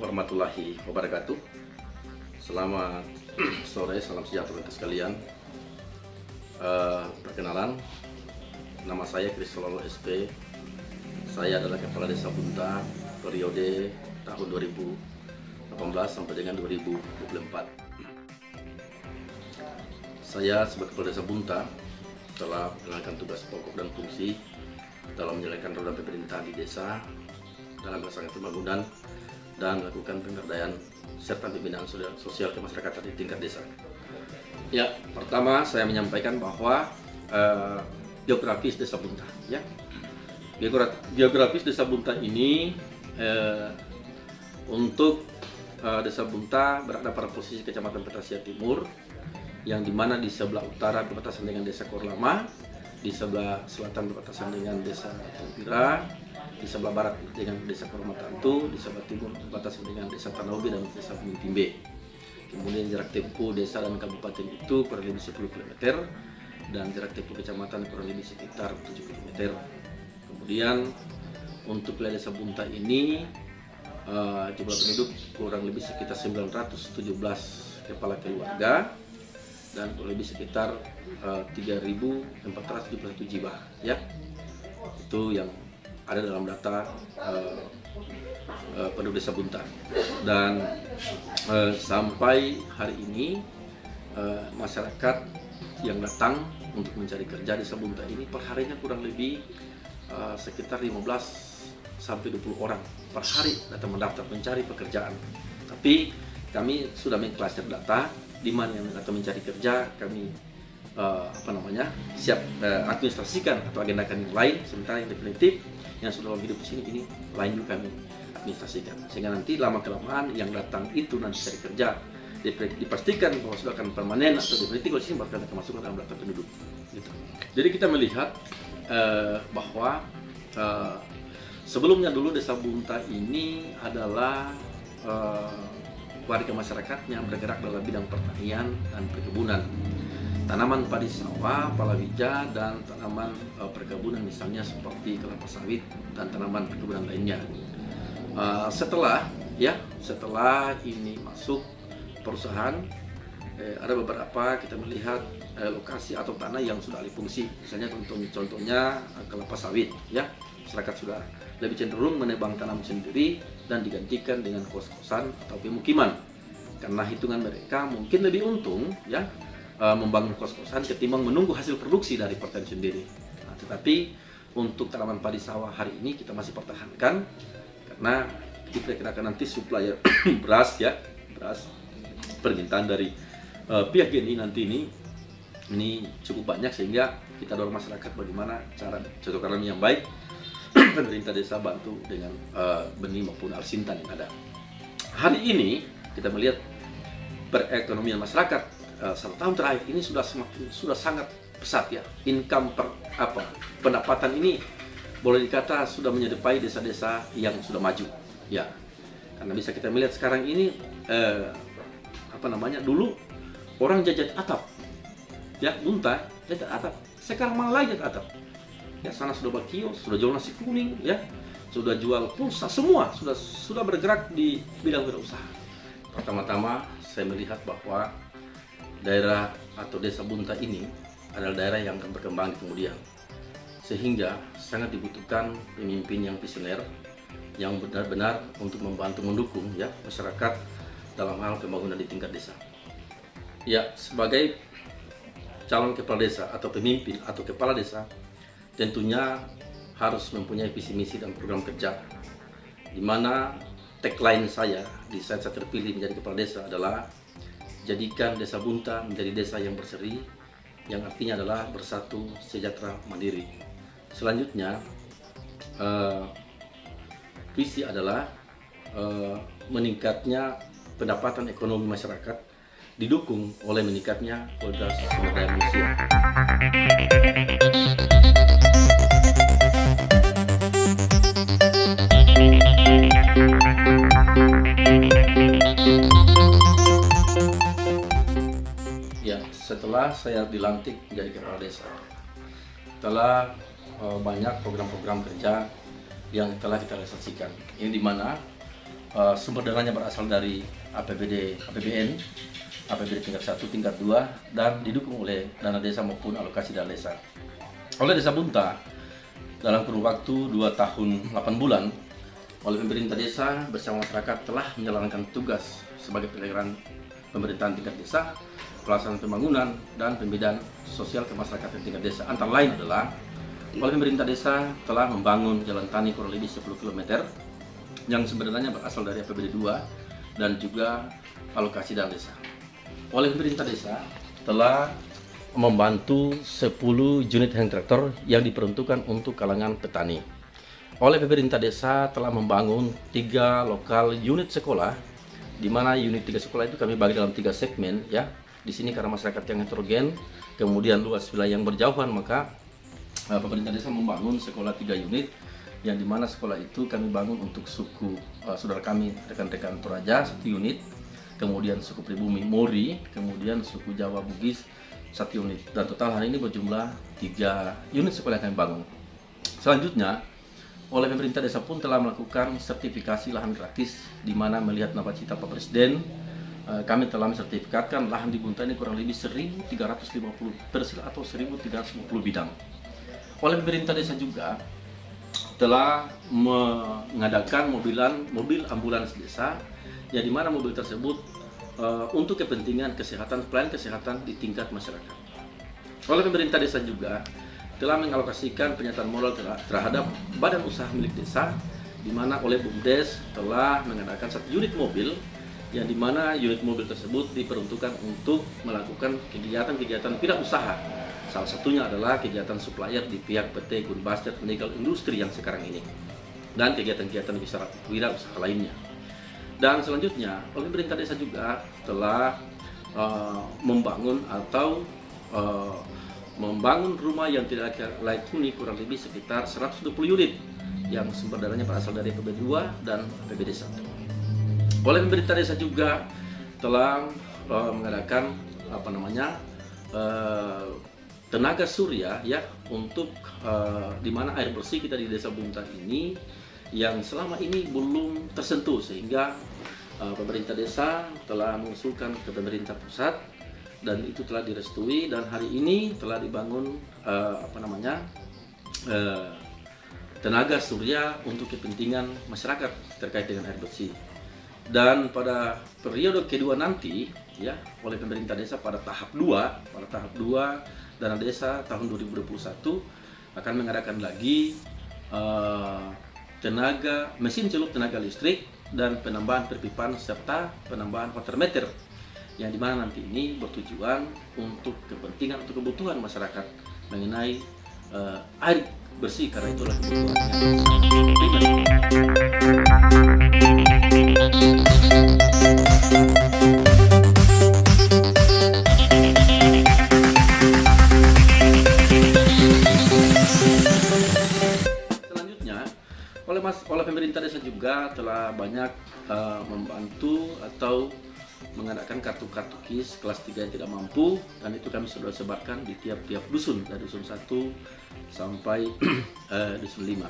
warahmatullahi wabarakatuh. Selamat sore, salam sejahtera untuk sekalian. Perkenalan, nama saya Krisnololo SP. Saya adalah Kepala Desa Bunta periode tahun 2018 sampai dengan 2024. Saya sebagai Kepala Desa Bunta telah menjalankan tugas pokok dan fungsi dalam menjalankan roda pemerintahan di desa, dalam melaksanakan pembangunan dan melakukan pemberdayaan serta pembinaan sosial kemasyarakatan di tingkat desa. Ya, pertama saya menyampaikan bahwa geografis Desa Bunta, ya. Geografis Desa Bunta ini untuk Desa Bunta berada pada posisi Kecamatan Petasia Timur, yang dimana di sebelah utara berbatasan dengan Desa Korlama, di sebelah selatan berbatasan dengan Desa Tempira, di sebelah barat dengan Desa Kormatantu, di sebelah timur berbatasan dengan Desa Tanaubi dan Desa Pemimpimbe. Kemudian jarak tempuh desa dan kabupaten itu kurang lebih 10 km dan jarak tempuh kecamatan kurang lebih sekitar 7 km. Kemudian untuk wilayah Desa Bunta ini jumlah penduduk kurang lebih sekitar 917 kepala keluarga dan kurang lebih sekitar 3.471 jiwa, ya. Itu yang ada dalam data penduduk Desa Bunta. Dan sampai hari ini masyarakat yang datang untuk mencari kerja di Desa Bunta ini perharinya kurang lebih sekitar 15 sampai 20 orang per hari datang mendaftar mencari pekerjaan. Tapi kami sudah mengklaster data di mana yang datang mencari kerja kami siap administrasikan atau agendakan yang lain, sementara yang definitif yang sudah hidup di sini ini lain juga kami administrasikan, sehingga nanti lama-kelamaan yang datang itu nanti cari kerja dipastikan bahwa sudah akan permanen atau definitif di sini bakal masuk dalam daftar penduduk gitu. Jadi kita melihat bahwa sebelumnya dulu Desa Bunta ini adalah warga masyarakatnya bergerak dalam bidang pertanian dan perkebunan, tanaman padi sawah, palawija, dan tanaman perkebunan misalnya seperti kelapa sawit dan tanaman perkebunan lainnya. Setelah ini masuk perusahaan, ada beberapa kita melihat lokasi atau tanah yang sudah alih fungsi, misalnya contohnya kelapa sawit, ya. Masyarakat sudah lebih cenderung menebang tanam sendiri dan digantikan dengan kos-kosan atau pemukiman, karena hitungan mereka mungkin lebih untung, ya, membangun kos-kosan ketimbang menunggu hasil produksi dari pertanian sendiri. Nah, tetapi untuk tanaman padi sawah hari ini kita masih pertahankan karena diperkirakan nanti suplai beras permintaan dari pihak GNI nanti ini cukup banyak, sehingga kita dorong masyarakat bagaimana cara cocok tanam yang baik. Pemerintah desa bantu dengan benih maupun alsintan yang ada. Hari ini kita melihat perekonomian masyarakat 1 tahun terakhir ini sudah sangat pesat, ya. Income pendapatan ini boleh dikata sudah menyerupai desa-desa yang sudah maju, ya. Karena bisa kita melihat sekarang ini dulu orang jajat atap, ya, Bunta jajat atap, sekarang malah lagi jajat atap. Ya, sana sudah bakio, sudah jual nasi kuning, ya, sudah jual pulsa, semua sudah bergerak di bidang wirausaha. Pertama-tama saya melihat bahwa daerah atau Desa Bunta ini adalah daerah yang akan berkembang di kemudian, sehingga sangat dibutuhkan pemimpin yang visioner yang benar-benar untuk membantu mendukung, ya, masyarakat dalam hal pembangunan di tingkat desa. Ya, sebagai calon kepala desa atau pemimpin atau kepala desa tentunya harus mempunyai visi misi dan program kerja, di mana tagline saya di saat saya terpilih menjadi kepala desa adalah jadikan Desa Bunta menjadi desa yang berseri, yang artinya adalah bersatu, sejahtera, mandiri. Selanjutnya visi adalah meningkatnya pendapatan ekonomi masyarakat didukung oleh meningkatnya kualitas sumber daya manusia. Ya, setelah saya dilantik menjadi kepala desa, telah banyak program-program kerja yang telah kita realisasikan. Ini di mana sumber dananya berasal dari APBN tingkat 1, tingkat 2, dan didukung oleh dana desa maupun alokasi dana desa. Oleh Desa Bunta, dalam kurun waktu 2 tahun 8 bulan, oleh pemerintah desa bersama masyarakat telah menjalankan tugas sebagai penyelenggaraan pemerintahan tingkat desa, pelaksanaan pembangunan, dan pembinaan sosial ke masyarakat tingkat desa. Antara lain adalah, oleh pemerintah desa telah membangun jalan tani kurang lebih 10 km yang sebenarnya berasal dari APBD 2 dan juga alokasi dana desa. Oleh pemerintah desa telah membantu 10 unit hand traktor yang diperuntukkan untuk kalangan petani. Oleh pemerintah desa telah membangun 3 lokal unit sekolah, di mana unit 3 sekolah itu kami bagi dalam 3 segmen ya. Di sini karena masyarakat yang heterogen, kemudian luas wilayah yang berjauhan, maka pemerintah desa membangun sekolah 3 unit, yang dimana sekolah itu kami bangun untuk suku saudara kami, rekan-rekan Toraja 1 unit, kemudian suku pribumi Mori, kemudian suku Jawa Bugis 1 unit, dan total hari ini berjumlah 3 unit sekolah yang kami bangun. Selanjutnya, oleh pemerintah desa pun telah melakukan sertifikasi lahan gratis, di mana melihat nawacita Pak Presiden, kami telah mensertifikatkan lahan di Bunta ini kurang lebih 1.350 persil atau 1.350 bidang. Oleh pemerintah desa juga telah mengadakan mobil ambulans desa, yang dimana mobil tersebut untuk kepentingan kesehatan, pelayanan kesehatan di tingkat masyarakat. Oleh pemerintah desa juga telah mengalokasikan pernyataan moral terhadap badan usaha milik desa, di mana oleh BUMDes telah mengadakan 1 unit mobil, yang dimana unit mobil tersebut diperuntukkan untuk melakukan kegiatan-kegiatan tidak usaha. Salah satunya adalah kegiatan supplier di pihak PT Gunbaster Nickel Industri yang sekarang ini, dan kegiatan-kegiatan wira usaha lainnya. Dan selanjutnya, oleh pemerintah desa juga telah membangun rumah yang tidak layak huni kurang lebih sekitar 120 unit yang sumber dananya berasal dari APBD 2 dan APBD 1. Oleh pemerintah desa juga telah mengadakan tenaga surya ya, untuk di mana air bersih kita di Desa Bunta ini yang selama ini belum tersentuh, sehingga pemerintah desa telah mengusulkan ke pemerintah pusat, dan itu telah direstui, dan hari ini telah dibangun tenaga surya untuk kepentingan masyarakat terkait dengan air bersih. Dan pada periode kedua nanti ya, oleh pemerintah desa pada tahap 2 dana desa tahun 2021 akan mengadakan lagi mesin celup tenaga listrik dan penambahan perpipaan serta penambahan water meter, yang dimana nanti ini bertujuan untuk kepentingan, untuk kebutuhan masyarakat mengenai air bersih, karena itulah kebutuhan yang primer. Oleh pemerintah desa juga telah banyak membantu atau mengadakan kartu-kartu KIS kelas 3 yang tidak mampu, dan itu kami sudah sebarkan di tiap-tiap dusun, dari dusun 1 sampai dusun 5.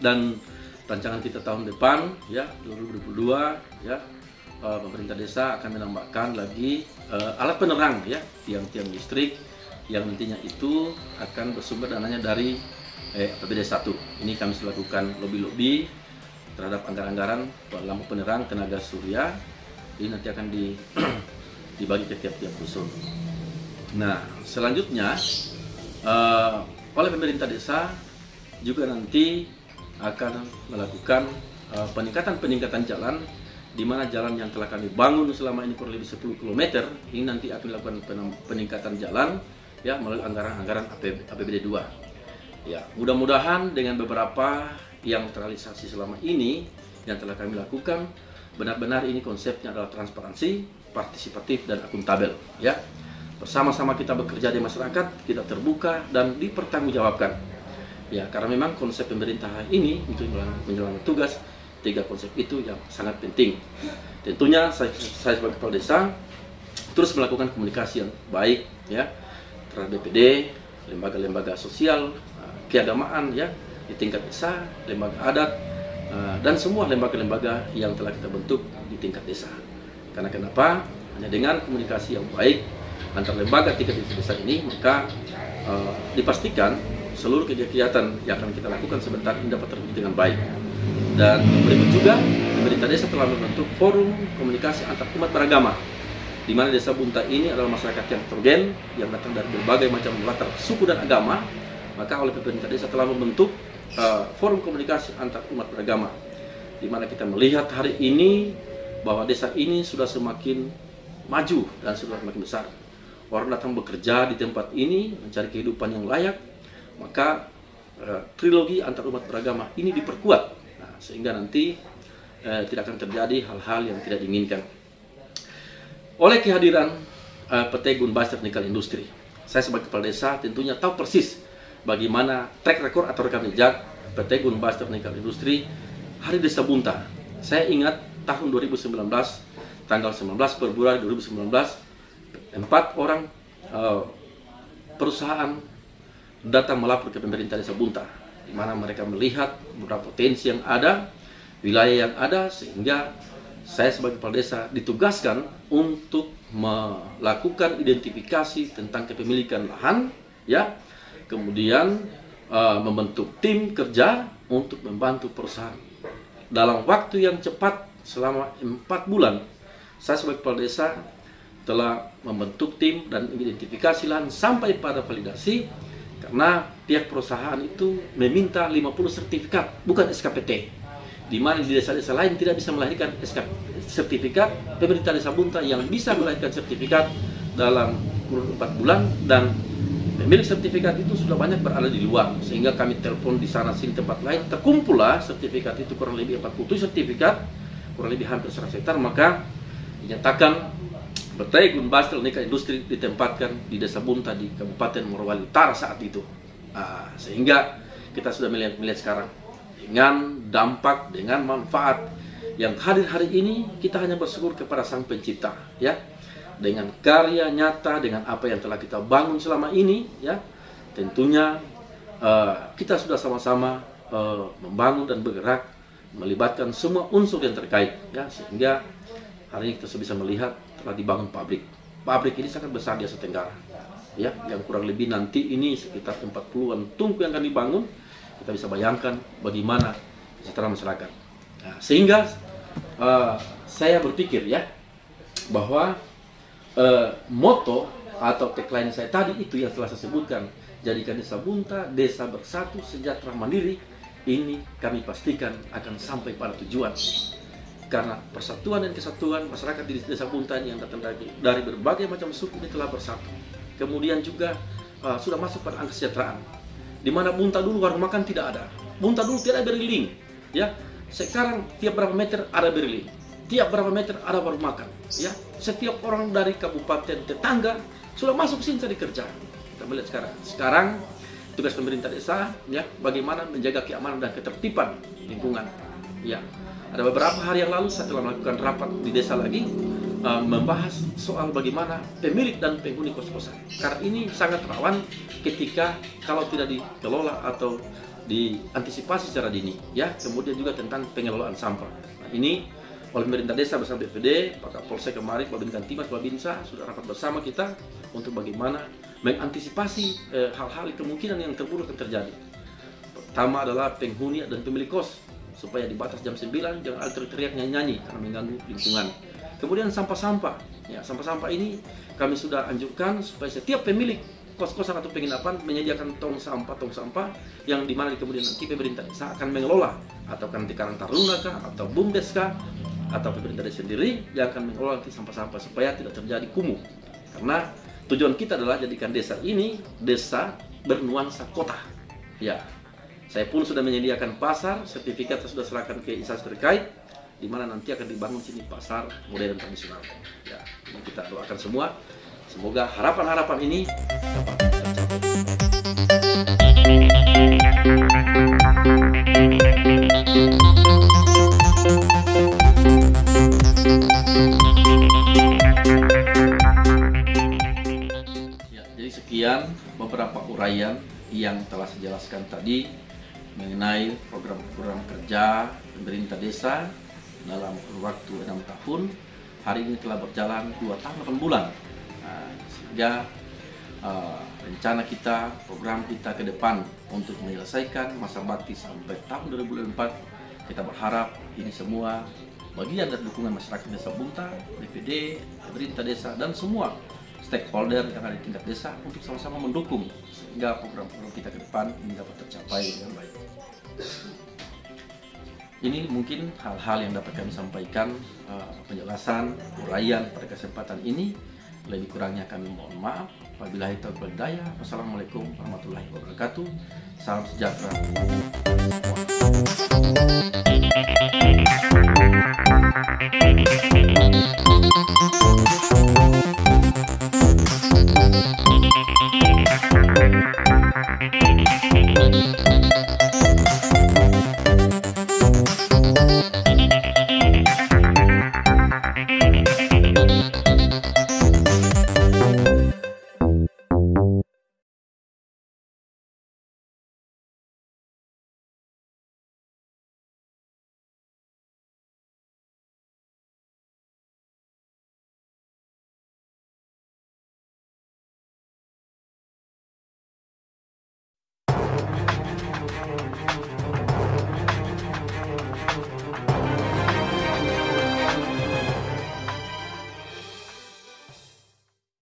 Dan rancangan kita tahun depan ya, 2022 ya, pemerintah desa akan menambahkan lagi alat penerang ya, tiang-tiang listrik yang nantinya itu akan bersumber dananya dari APBD 1. Ini kami sudah lakukan lobby-lobby terhadap anggaran-anggaran lampu penerang tenaga surya. Ini nanti akan dibagi ke tiap-tiap dusun. Nah, selanjutnya oleh pemerintah desa juga nanti akan melakukan peningkatan jalan, di mana jalan yang telah kami bangun selama ini kurang lebih 10 km, ini nanti akan dilakukan peningkatan jalan ya melalui anggaran APBD 2. Ya, mudah-mudahan dengan beberapa yang terrealisasi selama ini yang telah kami lakukan, benar-benar ini konsepnya adalah transparansi, partisipatif, dan akuntabel ya. Bersama-sama kita bekerja di masyarakat, kita terbuka dan dipertanggungjawabkan. Ya, karena memang konsep pemerintah ini untuk menjalankan tugas, 3 konsep itu yang sangat penting. Tentunya saya sebagai kepala desa terus melakukan komunikasi yang baik ya terhadap BPD, lembaga-lembaga sosial, keagamaan ya di tingkat desa, lembaga adat, dan semua lembaga-lembaga yang telah kita bentuk di tingkat desa. Karena kenapa? Hanya dengan komunikasi yang baik antar lembaga tingkat desa ini, maka dipastikan seluruh kegiatan yang akan kita lakukan sebentar ini dapat terwujud dengan baik. Dan berikut juga, pemerintah desa telah membentuk forum komunikasi antar umat beragama, di mana Desa Bunta ini adalah masyarakat yang heterogen yang datang dari berbagai macam latar suku dan agama. Maka oleh pemerintah desa telah membentuk forum komunikasi antar umat beragama, di mana kita melihat hari ini bahwa desa ini sudah semakin maju dan sudah semakin besar. Orang datang bekerja di tempat ini mencari kehidupan yang layak, maka trilogi antar umat beragama ini diperkuat, sehingga nanti tidak akan terjadi hal-hal yang tidak diinginkan. Oleh kehadiran PT Gunbaster Nikel Industri, saya sebagai kepala desa tentunya tahu persis bagaimana track record atau rekam jejak PT Gunbaster Nikel Industri hari Desa Bunta. Saya ingat tahun 2019, tanggal 19 Februari 2019, 4 orang perusahaan datang melapor ke pemerintah Desa Bunta, di mana mereka melihat beberapa potensi yang ada, wilayah yang ada, sehingga saya sebagai kepala desa ditugaskan untuk melakukan identifikasi tentang kepemilikan lahan, ya, kemudian membentuk tim kerja untuk membantu perusahaan. Dalam waktu yang cepat selama 4 bulan, saya sebagai kepala desa telah membentuk tim dan identifikasi lahan sampai pada validasi, karena pihak perusahaan itu meminta 50 sertifikat, bukan SKPT, di mana di desa-desa lain tidak bisa melahirkan sertifikat. Pemerintah Desa Bunta yang bisa melahirkan sertifikat dalam kurun 4 bulan, dan pemilik sertifikat itu sudah banyak berada di luar, sehingga kami telepon di sana sini tempat lain, terkumpullah sertifikat itu kurang lebih 47 sertifikat, kurang lebih hampir 100 hektar. Maka dinyatakan PT Gunbaster Nikel Industri ditempatkan di Desa Bunta di Kabupaten Morowali Utara saat itu. Sehingga kita sudah melihat sekarang dengan dampak, dengan manfaat yang hadir hari ini, kita hanya bersyukur kepada Sang Pencipta, ya. Dengan karya nyata, dengan apa yang telah kita bangun selama ini, ya, tentunya kita sudah sama-sama membangun dan bergerak melibatkan semua unsur yang terkait, ya, sehingga hari ini kita bisa melihat telah dibangun pabrik. Pabrik ini sangat besar di Asia Tenggara, ya, yang kurang lebih nanti ini sekitar 40-an tungku yang akan dibangun. Kita bisa bayangkan bagaimana kesejahteraan masyarakat. Nah, sehingga saya berpikir, ya, bahwa moto atau tagline saya tadi itu yang telah saya sebutkan, jadikan Desa Bunta desa bersatu, sejahtera, mandiri, ini kami pastikan akan sampai pada tujuan. Karena persatuan dan kesatuan masyarakat di Desa Bunta yang datang dari berbagai macam suku ini telah bersatu. Kemudian juga sudah masuk pada angka kesejahteraan, di mana Bunta dulu warung makan tidak ada. Bunta dulu tidak ada beriling, ya. Sekarang tiap berapa meter ada beriling, tiap berapa meter ada warung makan, ya. Setiap orang dari kabupaten tetangga sudah masuk sini cari kerja. Kita melihat sekarang tugas pemerintah desa, ya, bagaimana menjaga keamanan dan ketertiban lingkungan, ya. Ada beberapa hari yang lalu saya telah melakukan rapat di desa lagi, membahas soal bagaimana pemilik dan penghuni kos-kosan. Karena ini sangat rawan ketika kalau tidak dikelola atau diantisipasi secara dini, ya. Kemudian juga tentang pengelolaan sampah. Nah, ini oleh pemerintah desa bersama BPD, Pak Kapolsek kemarin, Pak Binkantimas, Pak Binsa sudah rapat bersama kita untuk bagaimana mengantisipasi hal-hal kemungkinan yang terburuk yang terjadi. Pertama adalah penghuni dan pemilik kos, supaya di batas jam 9 jangan ada teriak nyanyi karena mengganggu lingkungan. Kemudian sampah-sampah, ya, sampah-sampah ini kami sudah anjurkan supaya setiap pemilik kos-kosan atau penginapan menyediakan tong sampah yang dimana kemudian nanti pemerintah desa akan mengelola, atau nanti Karang Taruna kah, atau BUMDes kah, atau pemerintah desa sendiri yang akan mengelola nanti sampah-sampah supaya tidak terjadi kumuh. Karena tujuan kita adalah jadikan desa ini desa bernuansa kota, ya. Saya pun sudah menyediakan pasar, sertifikat saya sudah serahkan ke instansi terkait, di mana nanti akan dibangun sini pasar modern tradisional. Ya, ini kita doakan semua, semoga harapan-harapan ini dapat tercapai. Ya, jadi sekian beberapa uraian yang telah saya jelaskan tadi mengenai program-program kerja pemerintah desa dalam waktu 6 tahun. Hari ini telah berjalan 2 tahun 8 bulan. Sehingga rencana kita, program kita ke depan untuk menyelesaikan masa bakti sampai tahun 2024, kita berharap ini semua bagian dari dukungan masyarakat Desa Buntar, DPD, pemerintah desa, dan semua stakeholder yang ada di tingkat desa untuk sama-sama mendukung sehingga program-program kita ke depan ini dapat tercapai dengan baik. Ini mungkin hal-hal yang dapat kami sampaikan, penjelasan, uraian pada kesempatan ini. Lebih kurangnya kami mohon maaf. Wabillahi taufiq wal hidayah. Wassalamualaikum warahmatullahi wabarakatuh. Salam sejahtera.